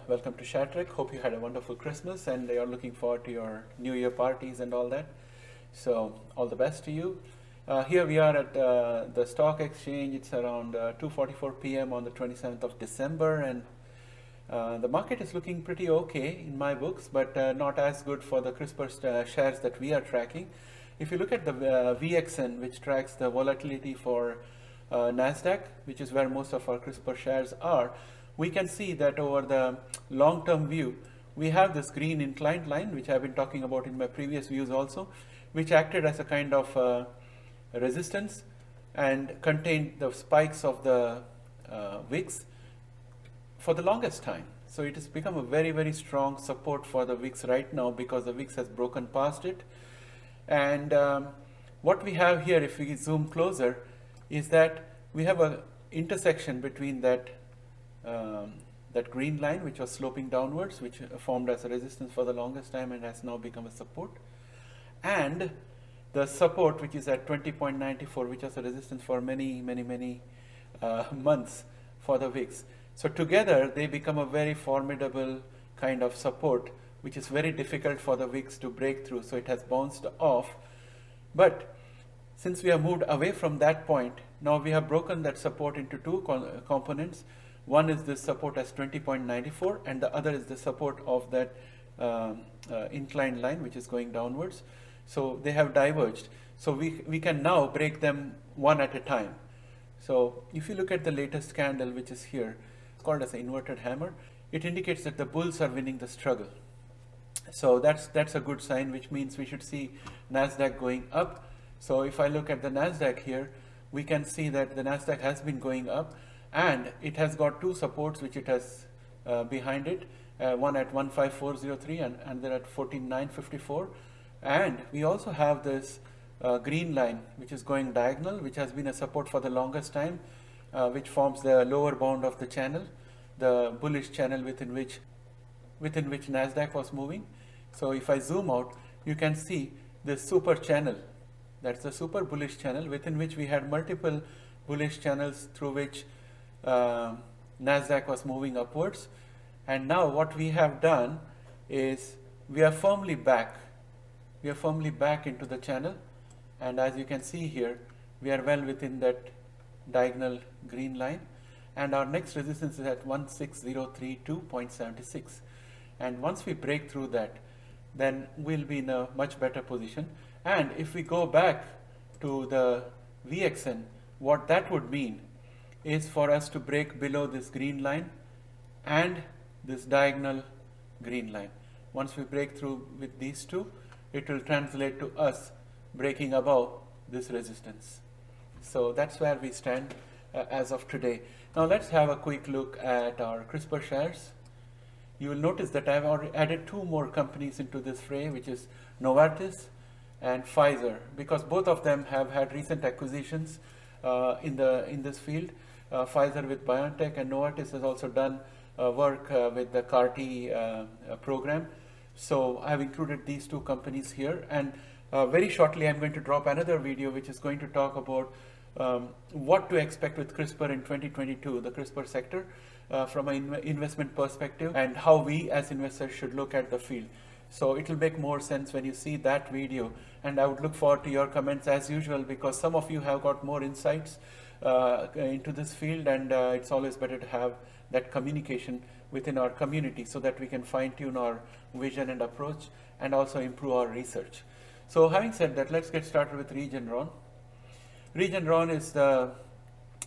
welcome to ShareTreck. Hope you had a wonderful Christmas and you're looking forward to your New Year parties and all that. So all the best to you. Here we are at the stock exchange. It's around 2:44 p.m. on the 27th of December, and the market is looking pretty okay in my books, but not as good for the CRISPR shares that we are tracking. If you look at the VIXN, which tracks the volatility for NASDAQ, which is where most of our CRISPR shares are, we can see that over the long-term view, we have this green inclined line, which I've been talking about in my previous views also, which acted as a kind of resistance and contained the spikes of the VIX for the longest time. So it has become a very, very strong support for the VIX right now because the VIX has broken past it. And what we have here, if we zoom closer, is that we have an intersection between that green line, which was sloping downwards, which formed as a resistance for the longest time and has now become a support, and the support, which is at 20.94, which was a resistance for many months for the VIX. So together they become a very formidable kind of support, which is very difficult for the VIX to break through. So it has bounced off, but since we have moved away from that point, now we have broken that support into two components. One is this support as 20.94, and the other is the support of that inclined line, which is going downwards. So they have diverged. So we can now break them one at a time. So if you look at the latest candle, which is here, called as an inverted hammer, it indicates that the bulls are winning the struggle. So that's a good sign, which means we should see NASDAQ going up. So if I look at the NASDAQ here, we can see that the NASDAQ has been going up, and it has got two supports which it has behind it, one at 15403 and another at 14954. And we also have this green line which is going diagonal, which has been a support for the longest time, which forms the lower bound of the channel, the bullish channel within which NASDAQ was moving. So if I zoom out, you can see this super channel. That's the super bullish channel within which we had multiple bullish channels through which NASDAQ was moving upwards. And now what we have done is we are firmly back. We are firmly back into the channel. And as you can see here, we are well within that diagonal green line. And our next resistance is at 16032.76. And once we break through that, then we'll be in a much better position. And if we go back to the VXN, what that would mean is for us to break below this green line and this diagonal green line. Once we break through with these two, it will translate to us breaking above this resistance. So that's where we stand as of today. Now let's have a quick look at our CRISPR shares. You will notice that I've already added two more companies into this fray, which is Novartis and Pfizer, because both of them have had recent acquisitions in this field. Pfizer with BioNTech, and Novartis has also done work with the CAR-T program. So I have included these two companies here, and very shortly I'm going to drop another video which is going to talk about what to expect with CRISPR in 2022, the CRISPR sector, from an investment perspective, and how we as investors should look at the field. So it will make more sense when you see that video, and I would look forward to your comments as usual, because some of you have got more insights into this field, and it's always better to have that communication within our community so that we can fine-tune our vision and approach and also improve our research. So having said that, let's get started with Regeneron. Regeneron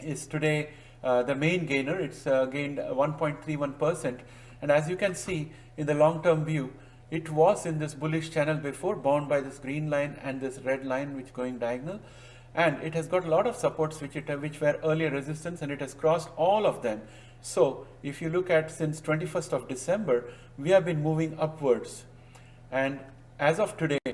is today the main gainer. It's gained 1.31%, and as you can see in the long-term view, it was in this bullish channel before, bound by this green line and this red line which going diagonal, and it has got a lot of supports which were earlier resistance, and it has crossed all of them. So if you look at since 21st of December, we have been moving upwards, and as of today we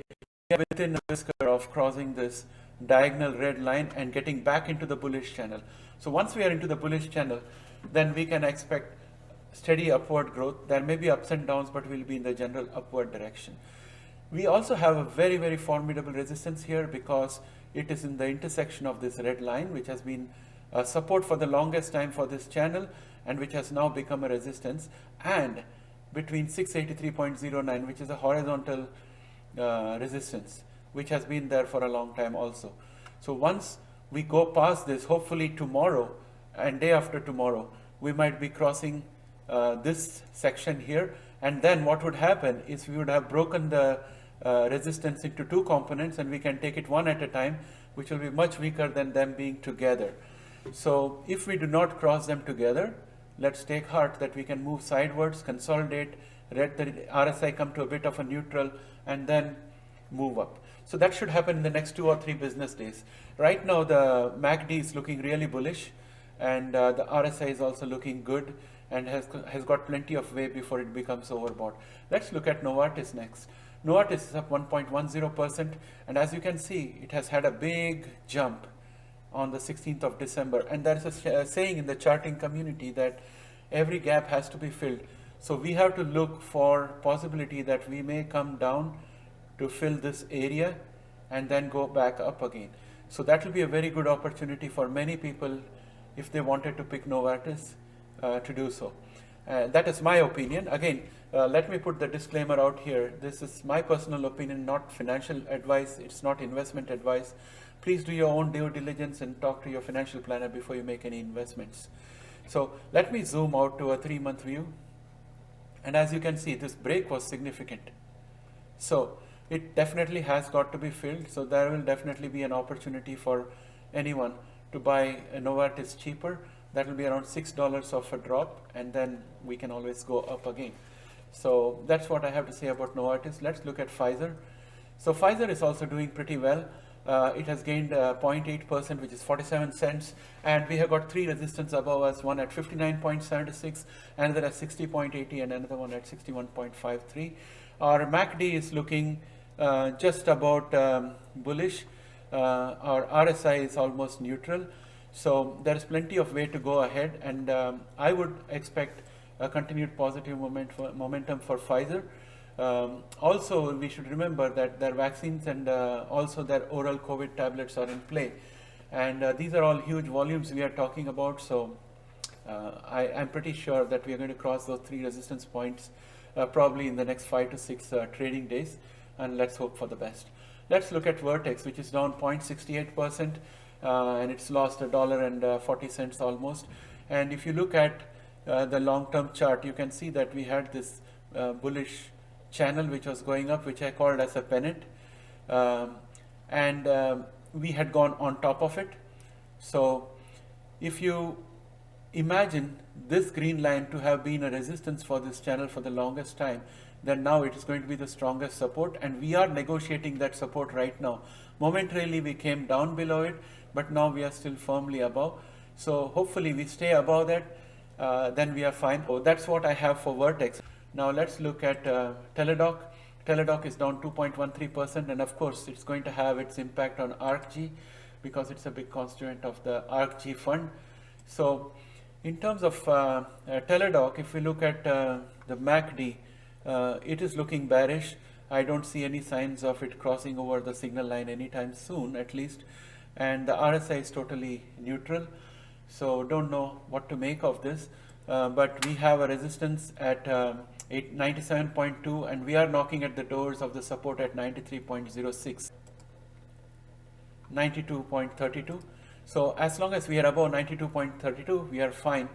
are within a whisker of crossing this diagonal red line and getting back into the bullish channel. So once we are into the bullish channel, then we can expect steady upward growth. There may be ups and downs, but we'll be in the general upward direction. We also have a very, very formidable resistance here because it is in the intersection of this red line, which has been support for the longest time for this channel and which has now become a resistance. And between 683.09, which is a horizontal resistance, which has been there for a long time also. So once we go past this, hopefully tomorrow and day after tomorrow, we might be crossing this section here, and then what would happen is we would have broken the resistance into two components, and we can take it one at a time, which will be much weaker than them being together. So if we do not cross them together, let's take heart that we can move sidewards, consolidate, let the RSI come to a bit of a neutral, and then move up. So that should happen in the next 2 or 3 business days. Right now the MACD is looking really bullish, and the RSI is also looking good and has got plenty of way before it becomes overbought. Let's look at Novartis next. Novartis is up 1.10%, and as you can see, it has had a big jump on the 16th of December. And there's a saying in the charting community that every gap has to be filled. So we have to look for possibility that we may come down to fill this area and then go back up again. So that will be a very good opportunity for many people if they wanted to pick Novartis to do so. That is my opinion. Again, let me put the disclaimer out here. This is my personal opinion, not financial advice. It's not investment advice. Please do your own due diligence and talk to your financial planner before you make any investments. So let me zoom out to a 3-month view. And as you can see, this break was significant. So it definitely has got to be filled. So there will definitely be an opportunity for anyone to buy a Novartis cheaper. That will be around $6 of a drop, and then we can always go up again. So that's what I have to say about Novartis. Let's look at Pfizer. So Pfizer is also doing pretty well. It has gained 0.8%, which is 47 cents, and we have got 3 resistance above us, one at 59.76, another at 60.80, and another one at 61.53. Our MACD is looking just about bullish. Our RSI is almost neutral. So there is plenty of way to go ahead, and I would expect a continued positive momentum for Pfizer. Also, we should remember that their vaccines and also their oral COVID tablets are in play, and these are all huge volumes we are talking about. So I'm pretty sure that we are going to cross those 3 resistance points probably in the next 5 to 6 trading days, and let's hope for the best. Let's look at Vertex, which is down 0.68%. And it's lost $1.40 almost. And if you look at the long-term chart, you can see that we had this bullish channel which was going up, which I called as a pennant, and we had gone on top of it. So if you imagine this green line to have been a resistance for this channel for the longest time, then now it is going to be the strongest support, and we are negotiating that support right now. Momentarily we came down below it, but now we are still firmly above. So hopefully we stay above that, then we are fine. So that's what I have for Vertex. Now let's look at Teladoc. Teladoc is down 2.13%, and of course it's going to have its impact on ARCG because it's a big constituent of the ARCG fund. So in terms of Teladoc, if we look at the MACD, it is looking bearish. I don't see any signs of it crossing over the signal line anytime soon, at least. And the RSI is totally neutral. So don't know what to make of this. But we have a resistance at 97.2, and we are knocking at the doors of the support at 93.06, 92.32. So as long as we are above 92.32, we are fine.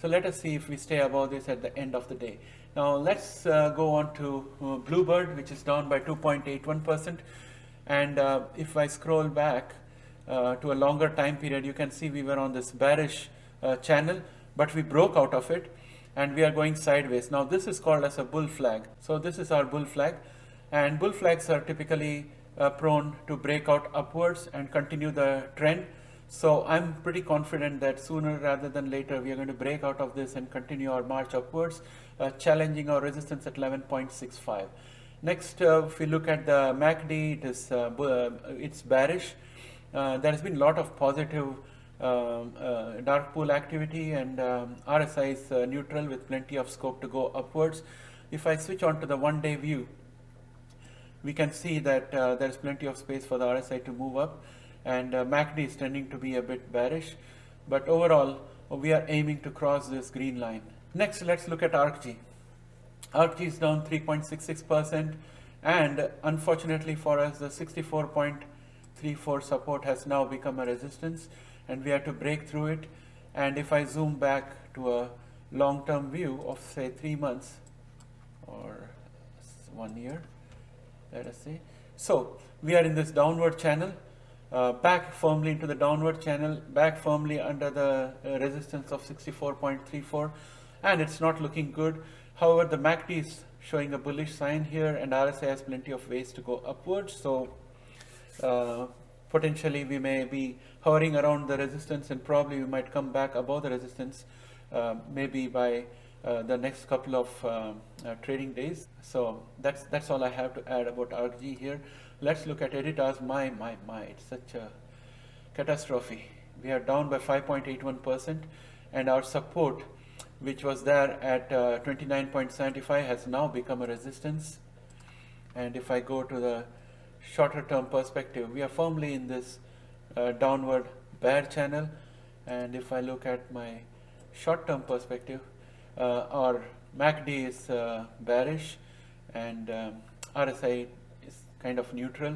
So let us see if we stay above this at the end of the day. Now let's go on to Bluebird, which is down by 2.81%. And if I scroll back to a longer time period, you can see we were on this bearish channel, but we broke out of it and we are going sideways. Now this is called as a bull flag. So this is our bull flag, and bull flags are typically prone to break out upwards and continue the trend. So I'm pretty confident that sooner rather than later we are going to break out of this and continue our march upwards, challenging our resistance at 11.65. Next, if we look at the MACD, it is it's bearish. There has been a lot of positive dark pool activity, and RSI is neutral with plenty of scope to go upwards. If I switch on to the one-day view, we can see that there is plenty of space for the RSI to move up, and MACD is tending to be a bit bearish, but overall we are aiming to cross this green line. Next, let's look at ARCG. RG is down 3.66%, and unfortunately for us, the 64.34 support has now become a resistance, and we have to break through it. And if I zoom back to a long-term view of say 3 months or 1 year, let us say, so we are in this downward channel, back firmly into the downward channel, back firmly under the resistance of 64.34, and it's not looking good. However, the MACD is showing a bullish sign here, and RSI has plenty of ways to go upwards. So potentially we may be hovering around the resistance, and probably we might come back above the resistance maybe by the next couple of trading days. So that's all I have to add about ARGG here. Let's look at Editas. My, it's such a catastrophe. We are down by 5.81%, and our support, which was there at 29.75, has now become a resistance. And if I go to the shorter term perspective, we are firmly in this downward bear channel. And if I look at my short term perspective, our MACD is bearish, and RSI is kind of neutral.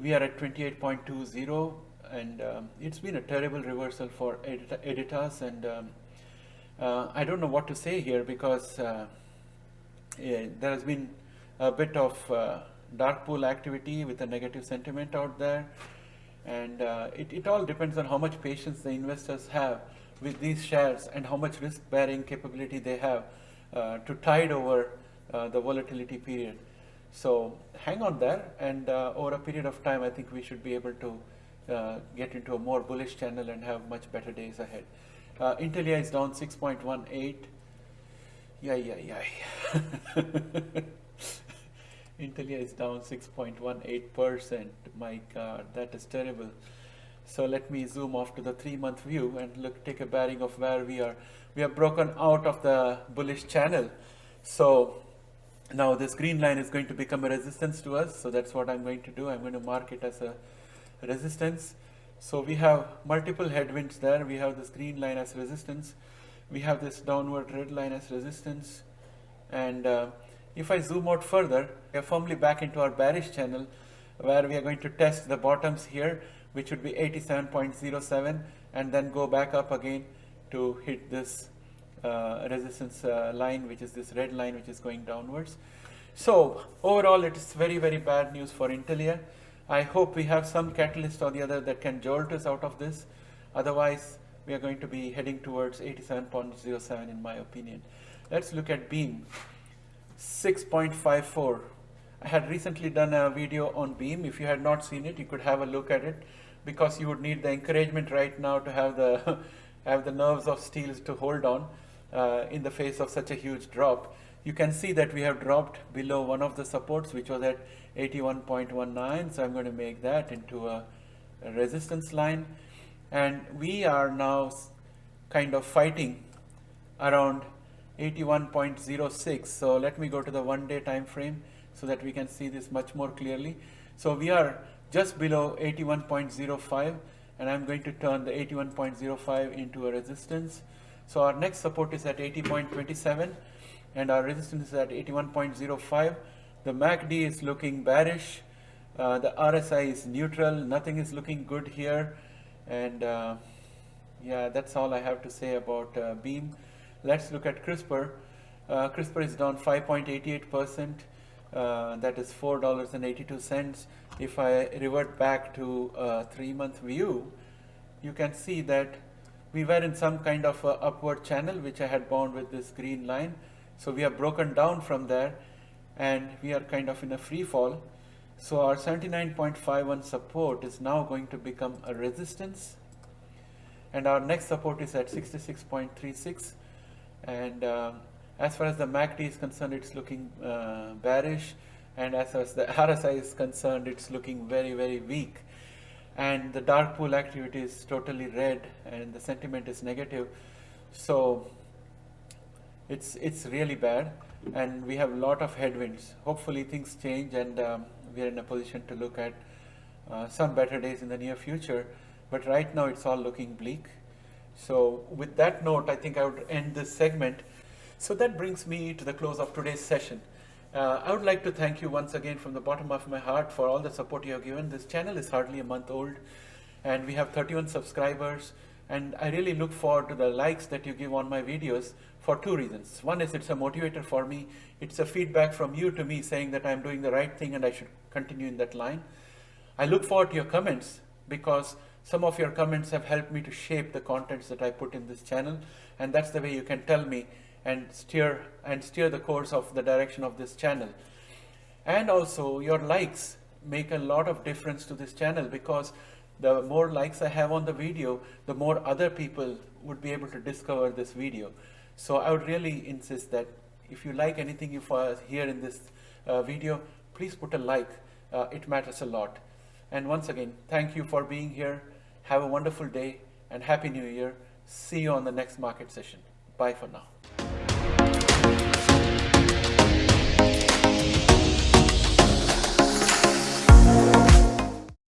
We are at 28.20, and it's been a terrible reversal for Editas, and I don't know what to say here, because there has been a bit of dark pool activity with a negative sentiment out there, and it all depends on how much patience the investors have with these shares and how much risk bearing capability they have to tide over the volatility period. So hang on there, and over a period of time I think we should be able to get into a more bullish channel and have much better days ahead. Intellia is down 6.18. Yay. Intellia is down 6.18%. My God, that is terrible. So let me zoom off to the 3-month view and take a bearing of where we are. We have broken out of the bullish channel. So now this green line is going to become a resistance to us. So that's what I'm going to do. I'm going to mark it as a resistance. So we have multiple headwinds there. We have this green line as resistance. We have this downward red line as resistance. And if I zoom out further, we are firmly back into our bearish channel, where we are going to test the bottoms here, which would be 87.07, and then go back up again to hit this resistance line, which is this red line, which is going downwards. So overall, it is very, very bad news for Intellia. I hope we have some catalyst or the other that can jolt us out of this. Otherwise, we are going to be heading towards 87.07 in my opinion. Let's look at Beam. 6.54. I had recently done a video on Beam. If you had not seen it, you could have a look at it, because you would need the encouragement right now to have the have the nerves of steel to hold on in the face of such a huge drop. You can see that we have dropped below one of the supports, which was at 81.19. So I'm going to make that into a resistance line, and we are now kind of fighting around 81.06. So let me go to the 1-day time frame so that we can see this much more clearly. So we are just below 81.05, and I'm going to turn the 81.05 into a resistance. So our next support is at 80.27, and our resistance is at 81.05. The MACD is looking bearish. The RSI is neutral. Nothing is looking good here. And yeah, that's all I have to say about Beam. Let's look at CRISPR. CRISPR is down 5.88%. That is $4.82. If I revert back to a 3-month view, you can see that we were in some kind of a upward channel, which I had bound with this green line. So we have broken down from there, and we are kind of in a free fall. So our 79.51 support is now going to become a resistance, and our next support is at 66.36. And as far as the MACD is concerned, it's looking bearish, and as far as the RSI is concerned, it's looking very, very weak. And the dark pool activity is totally red, and the sentiment is negative. So it's really bad, and we have a lot of headwinds. Hopefully things change, and we are in a position to look at some better days in the near future. But right now it's all looking bleak. So with that note, I think I would end this segment. So that brings me to the close of today's session. I would like to thank you once again from the bottom of my heart for all the support you have given. This channel is hardly a month old, and we have 31 subscribers. And I really look forward to the likes that you give on my videos for two reasons. One is it's a motivator for me. It's a feedback from you to me saying that I'm doing the right thing and I should continue in that line. I look forward to your comments because some of your comments have helped me to shape the contents that I put in this channel. And that's the way you can tell me and steer the course of the direction of this channel. And also your likes make a lot of difference to this channel, because the more likes I have on the video, the more other people would be able to discover this video. So I would really insist that if you like anything you hear in this video, please put a like. It matters a lot. And once again, thank you for being here. Have a wonderful day and Happy New Year. See you on the next market session. Bye for now.